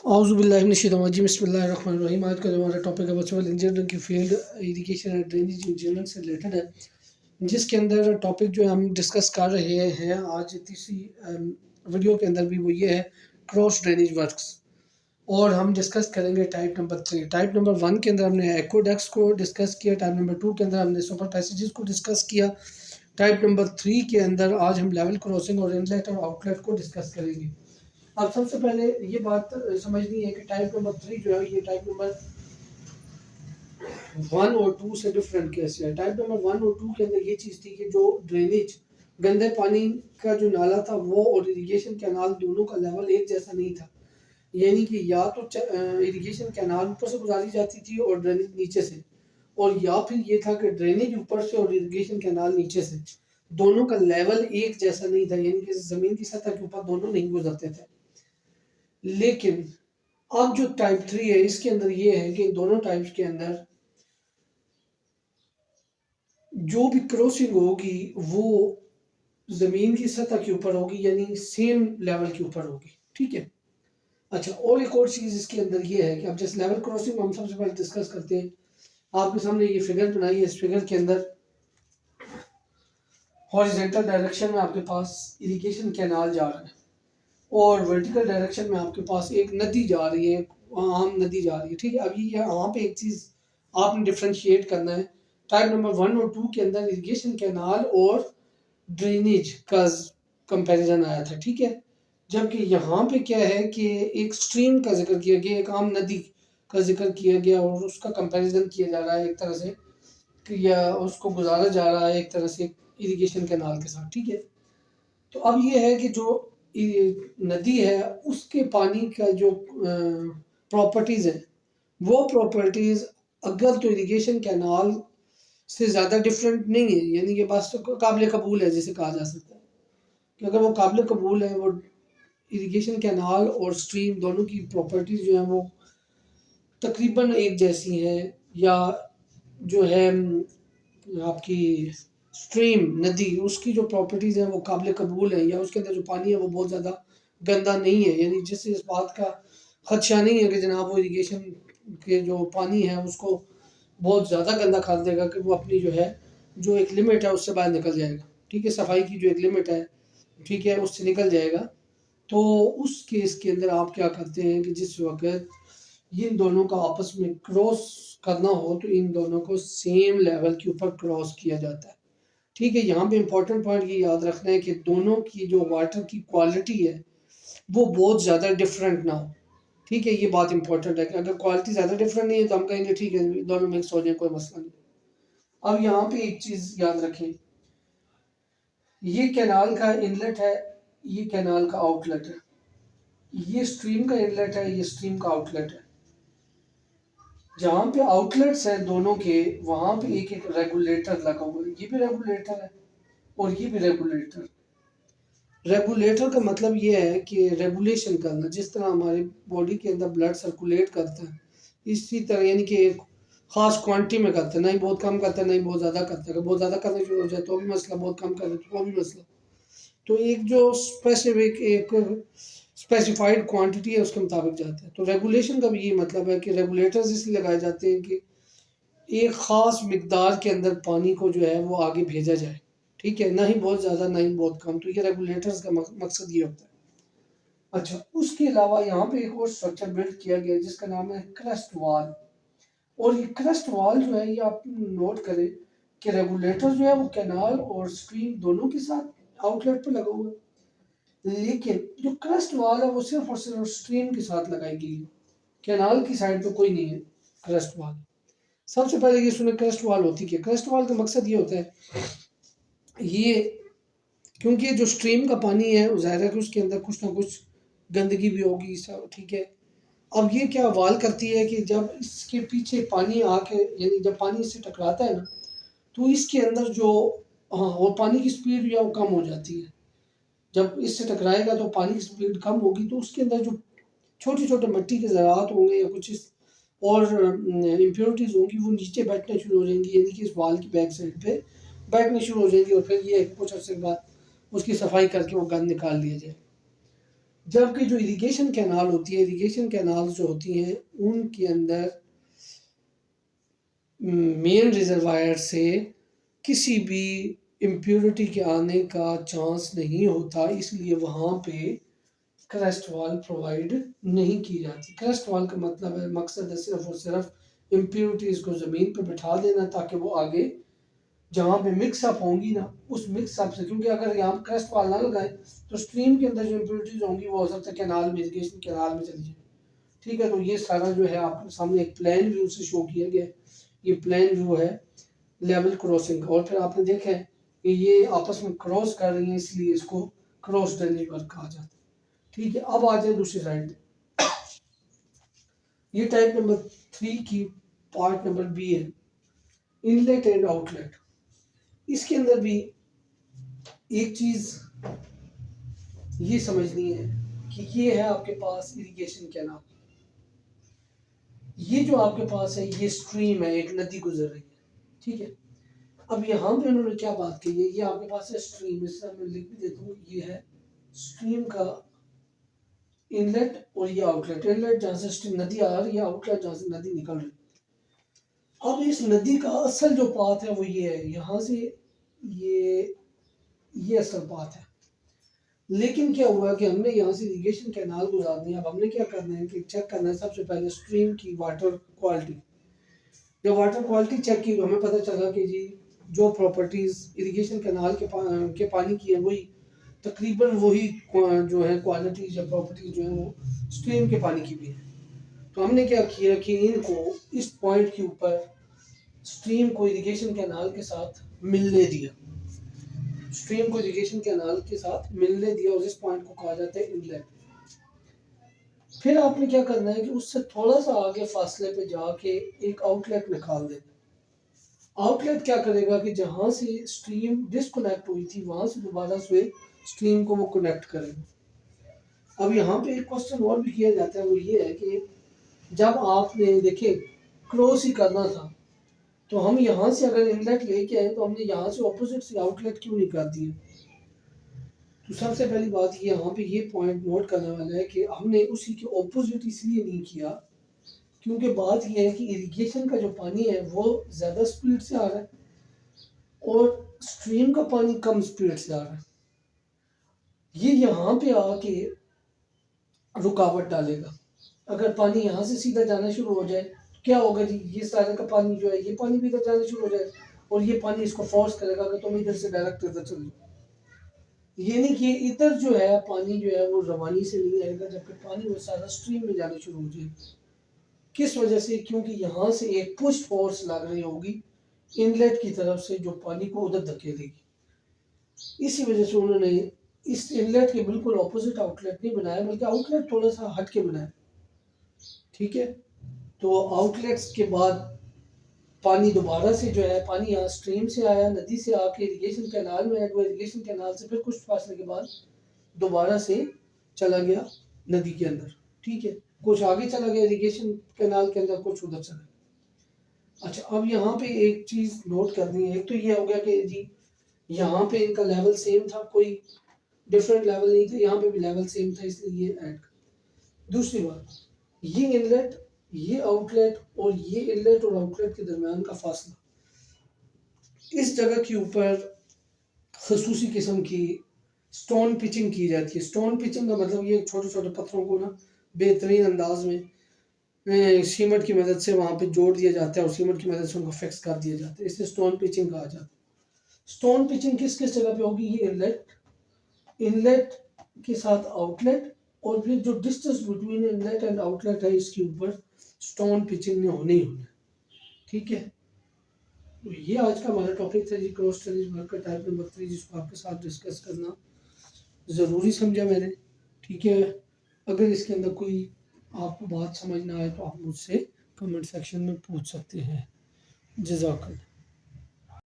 औज़ुबिल्लाहि बिस्मिल्लाहिर्रहमानिर्रहीम। आज का जो हमारा टॉपिक है वो सिविल इंजीनियरिंग की field irrigation and drainage engineering से रिलेटेड है, जिसके अंदर टॉपिक जो हम डिस्कस कर रहे हैं आज तीसरी वीडियो के अंदर भी वो ये है क्रॉस ड्रेनेज वर्क्स। और हम डिस्कस करेंगे टाइप नंबर 3। टाइप नंबर 1 के अंदर हमने एक्वाडक्ट्स को डिस्कस किया, टाइप नंबर 2 के अंदर हमने सुपर पैसेजेस को डिस्कस किया, टाइप नंबर 3 के अंदर आज हम लेवल क्रॉसिंग और इनलेट और आउटलेट को डिस्कस करेंगे। अब सबसे पहले ये बात समझनी है कि टाइप नंबर 3 जो है ये टाइप नंबर 1 और 2 से डिफरेंट कैसे है। टाइप नंबर 1 और 2 के अंदर ये चीज़ थी कि जो ड्रेनेज गंदे पानी का जो नाला था वो और इरिगेशन कैनाल दोनों का लेवल एक जैसा नहीं था, यानी कि या तो इरिगेशन कैनाल ऊपर से गुजारी जाती थी और ड्रेनेज नीचे से, और या फिर ये था कि ड्रेनेज ऊपर से और इरिगेशन कैनाल नीचे से, दोनों का लेवल एक जैसा नहीं था, यानी कि ज़मीन की सतह के ऊपर दोनों नहीं गुजरते थे। लेकिन अब जो टाइप 3 है इसके अंदर ये है कि दोनों टाइप्स के अंदर जो भी क्रॉसिंग होगी वो जमीन की सतह के ऊपर होगी, यानी सेम लेवल के ऊपर होगी। ठीक है। अच्छा, और एक और चीज इसके अंदर ये है कि अब जैसे लेवल क्रॉसिंग हम सबसे पहले डिस्कस करते हैं। आपके सामने ये फिगर बनाई है, इस फिगर के अंदर हॉरिजॉन्टल डायरेक्शन में आपके पास इरिगेशन कैनाल जा रहा है और वर्टिकल डायरेक्शन में आपके पास एक नदी जा रही है, आम नदी जा रही है। ठीक है। अब ये यहाँ पे एक चीज़ आपने डिफ्रेंशिएट करना है। टाइप नंबर 1 और 2 के अंदर इरिगेशन कैनाल और ड्रेनेज का कंपैरिजन आया था। ठीक है। जबकि यहाँ पे क्या है कि एक स्ट्रीम का जिक्र किया गया, एक आम नदी का जिक्र किया गया और उसका कंपैरिजन किया जा रहा है एक तरह से, या उसको गुजारा जा रहा है एक तरह से इरिगेशन कैनाल के साथ। ठीक है। तो अब ये है कि जो नदी है उसके पानी का जो प्रॉपर्टीज है वो प्रॉपर्टीज अगर तो इरिगेशन कैनाल से ज़्यादा डिफरेंट नहीं है, यानी कि बस तो काबिल कबूल है जिसे कहा जा सकता है कि अगर वो काबिल कबूल है, वो इरिगेशन कैनाल और स्ट्रीम दोनों की प्रॉपर्टीज जो है वो तकरीबन एक जैसी हैं, या जो है आपकी स्ट्रीम नदी उसकी जो प्रॉपर्टीज़ हैं वो काबिल कबूल है, या उसके अंदर जो पानी है वो बहुत ज़्यादा गंदा नहीं है, यानी जिससे इस बात का खदशा नहीं है कि जनाब वो इरिगेशन के जो पानी है उसको बहुत ज़्यादा गंदा कर देगा कि वो अपनी जो है जो एक लिमिट है उससे बाहर निकल जाएगा। ठीक है। सफाई की जो एक लिमिट है, ठीक है, उससे निकल जाएगा। तो उस केस के अंदर आप क्या करते हैं कि जिस वक्त इन दोनों का आपस में क्रॉस करना हो तो इन दोनों को सेम लेवल के ऊपर क्रॉस किया जाता है। ठीक है। यहाँ पे इम्पोर्टेंट पॉइंट ये याद रखना है कि दोनों की जो वाटर की क्वालिटी है वो बहुत ज़्यादा डिफरेंट ना हो। ठीक है। ये बात इंपॉर्टेंट है कि अगर क्वालिटी ज़्यादा डिफरेंट नहीं है तो हम कहेंगे ठीक है दोनों मिक्स हो जाए, कोई मसला नहीं। अब यहाँ पे एक चीज़ याद रखें, ये कैनाल का इनलेट है, ये कैनाल का आउटलेट है, ये स्ट्रीम का इनलेट है, ये स्ट्रीम का आउटलेट है। जहाँ पे आउटलेट्स हैं दोनों के वहाँ पे एक एक रेगुलेटर लगा हुआ है, ये भी रेगुलेटर है और ये भी रेगुलेटर। रेगुलेटर का मतलब ये है कि रेगुलेशन करना, जिस तरह हमारे बॉडी के अंदर ब्लड सर्कुलेट करता है इसी तरह, यानी कि एक खास क्वांटिटी में करता है, ना ही बहुत कम करता है ना ही बहुत ज़्यादा करता है। अगर बहुत ज़्यादा करना शुरू हो जाए तो भी मसला, बहुत कम कर दे तो भी मसला। तो एक जो स्पेसिफिक एक स्पेसिफाइड क्वांटिटी है उसके मुताबिक जाता है। तो रेगुलेशन का भी ये मतलब है कि रेगुलेटर्स इसलिए लगाए जाते हैं कि एक ख़ास मिकदार के अंदर पानी को जो है वो आगे भेजा जाए। ठीक है। ना ही बहुत ज़्यादा ना ही बहुत कम। तो ये रेगुलेटर्स का मकसद ये होता है। अच्छा, उसके अलावा यहाँ पे एक और स्ट्रक्चर बिल्ड किया गया है जिसका नाम है क्रस्ट वॉल। और ये क्रस्ट वॉल जो है ये आप नोट करें कि रेगुलेटर जो है वो कैनाल और स्ट्रीम दोनों के साथ आउटलेट पे लगा हुआ है, लेकिन जो क्रस्ट वॉल है वो सिर्फ और सिर्फ स्ट्रीम के साथ लगाई गई है, कैनाल की साइड पे कोई नहीं है क्रस्ट वॉल। सबसे पहले ये सुने क्रस्ट वॉल होती क्या। क्रस्ट वॉल का मकसद ये होता है, ये क्योंकि जो स्ट्रीम का पानी है ज़ाहिर है कि उसके अंदर कुछ ना कुछ गंदगी भी होगी सब। ठीक है। अब ये क्या वाल करती है कि जब इसके पीछे पानी आके, यानी जब पानी इससे टकराता है ना तो इसके अंदर जो, हाँ, और पानी की स्पीड जो है वो कम हो जाती है। जब इससे टकराएगा तो पानी की स्पीड कम होगी तो उसके अंदर जो छोटे छोटे मिट्टी के ज़रात होंगे या कुछ इस और इम्प्योरिटीज़ होंगी वो नीचे बैठने शुरू हो जाएंगी, यानी कि इस वाल की बैक साइड पे बैठने शुरू हो जाएंगी और फिर ये कुछ अर्से के बाद उसकी सफाई करके वो गंद निकाल लिया जाए। जबकि जो इरिगेशन कैनाल होती है, इरिगेशन कैनाल जो होती हैं उनके अंदर मेन रिजर्वायर से किसी भी इम्प्योरिटी के आने का चांस नहीं होता, इसलिए वहाँ पे क्रस्ट वॉल प्रोवाइड नहीं की जाती। क्रस्ट वॉल का मतलब है, मकसद है सिर्फ और सिर्फ इम्प्योरिटीज़ को ज़मीन पर बिठा देना ताकि वो आगे जहाँ पे मिक्सअप होंगी ना, उस मिक्सअप से, क्योंकि अगर यहाँ क्रस्ट वॉल ना लगाए तो स्ट्रीम के अंदर जो इम्प्योरिटीज़ होंगी वो हो सकता है कैनाल में, इरिगेशन कैनाल में चली जाए। ठीक है, तो ये सारा जो है आपके सामने एक प्लान व्यू से शो किया गया है। ये प्लान व्यू है लेवल क्रॉसिंग, और फिर आपने देखा है कि ये आपस में क्रॉस कर रही हैं, इसलिए इसको क्रॉस ड्रेनेज वर्क कहा जाता है। ठीक है, अब आ जाए दूसरी साइड। ये टाइप नंबर 3 की पार्ट नंबर बी है, इनलेट एंड आउटलेट। इसके अंदर भी एक चीज ये समझनी है कि ये है आपके पास इरिगेशन कैनाल, ये जो आपके पास है ये स्ट्रीम है, एक नदी गुजर रही है। ठीक है, अब यहाँ पे उन्होंने क्या बात की है, ये आपके पास है स्ट्रीम, इससे मैं लिख भी देता हूँ, ये है स्ट्रीम का इनलेट और ये आउटलेट। इनलेट जहाँ से नदी आ रही है, आउटलेट जहाँ से नदी निकल रही है। अब इस नदी का असल जो पाथ है वो ये है, यहाँ से ये असल पाथ है। लेकिन क्या हुआ कि हमने यहाँ से इरिगेशन कैनाल गुजारनी है। अब हमने क्या करना है कि चेक करना है सबसे पहले स्ट्रीम की वाटर क्वालिटी। जब वाटर क्वालिटी चेक की तो हमें पता चला कि जी जो प्रॉपर्टीज़ इरिगेशन कैनाल के पानी की है वही तकरीबन वही जो है क्वालिटीज या प्रॉपर्टीज जो है वो स्ट्रीम के पानी की भी है। तो हमने क्या किया कि इनको इस पॉइंट के ऊपर स्ट्रीम को इरिगेशन कैनाल के साथ मिलने दिया, स्ट्रीम को इरिगेशन कैनाल के साथ मिलने दिया, और इस पॉइंट को कहा जाता है इनलेट। फिर आपने क्या करना है कि उससे थोड़ा सा आगे फासले पे जाके एक आउटलेट निकाल देना। आउटलेट क्या करेगा कि जहाँ से स्ट्रीम डिस्कनेक्ट हुई थी वहां से दोबारा से स्ट्रीम को वो कनेक्ट करेगा। अब यहाँ पे एक क्वेश्चन और भी किया जाता है, वो ये है कि जब आपने देखे क्रॉस ही करना था तो हम यहाँ से अगर इनलेट लेके आए तो हमने यहाँ से ऑपोजिट से आउटलेट क्यों नहीं कर दिया। तो सबसे पहली बात ये यहाँ पे ये पॉइंट नोट करने वाला है कि हमने उसी के ऑपोजिट इसलिए नहीं किया क्योंकि बात ये है कि इरिगेशन का जो पानी है वो ज़्यादा स्पीड से आ रहा है और स्ट्रीम का पानी कम स्पीड से आ रहा है। ये यहाँ पे आके रुकावट डालेगा। अगर पानी यहाँ से सीधा जाना शुरू हो जाए तो क्या होगा जी, ये सारे का पानी जो है ये पानी भी इधर जाना शुरू हो जाए और ये पानी इसको फोर्स करेगा कि तुम इधर से डायरेक्ट इधर चल जाओ। ये नहीं कि इधर जो है पानी जो है वो रवानी से नहीं आएगा, जबकि पानी वो सारा स्ट्रीम में जाना शुरू हो जाएगा। किस वजह से? क्योंकि यहाँ से एक पुश फोर्स लग रही होगी इनलेट की तरफ से जो पानी को उधर धकेलेगी। इसी वजह से उन्होंने इस इनलेट के बिल्कुल ऑपोजिट आउटलेट नहीं बनाया, बल्कि आउटलेट थोड़ा सा हट के बनाया। ठीक है, तो आउटलेट्स के बाद पानी दोबारा से जो है, पानी यहाँ स्ट्रीम से आया, नदी से आके इरिगेशन कैनाल में ऐड हुआ, इरिगेशन कैनाल से फिर कुछ फासले के बाद दोबारा से चला गया नदी के अंदर। ठीक है, कुछ आगे चला गया इरिगेशन कैनाल के अंदर, कुछ उधर चला गया। अच्छा, अब यहाँ पे एक चीज नोट करनी है। एक तो ये हो गया कि जी यहाँ पे इनका लेवल सेम था, कोई डिफरेंट लेवल नहीं था, यहाँ पे भी लेवल सेम था, इसलिए ये ऐड। दूसरी बात, ये इनलेट, ये आउटलेट और ये इनलेट और आउटलेट के दरमियान का फासला, इस जगह के ऊपर खसूसी किस्म की स्टोन पिचिंग की जाती है। स्टोन पिचिंग का मतलब ये छोटे छोटे पत्थरों को ना बेहतरीन अंदाज में सीमेंट की मदद से वहाँ पे जोड़ दिया जाता है और सीमेंट की मदद से उनको फिक्स कर दिया जाता है, इसे स्टोन पिचिंग कहा जाता है। स्टोन पिचिंग किस किस जगह पे होगी? ये इनलेट के साथ आउटलेट, और फिर जो distance between inlet and outlet है इसके ऊपर स्टोन पिचिंग ने होने ही होना। ठीक है, तो ये आज का हमारा टॉपिक था जी, क्रॉस टेनिस वर्क का टाइप नंबर 3, जिसको आपके साथ डिस्कस करना ज़रूरी समझा मैंने। ठीक है, अगर इसके अंदर कोई आपको बात समझ ना आए तो आप मुझसे कमेंट सेक्शन में पूछ सकते हैं। जज़ाकल्लाह।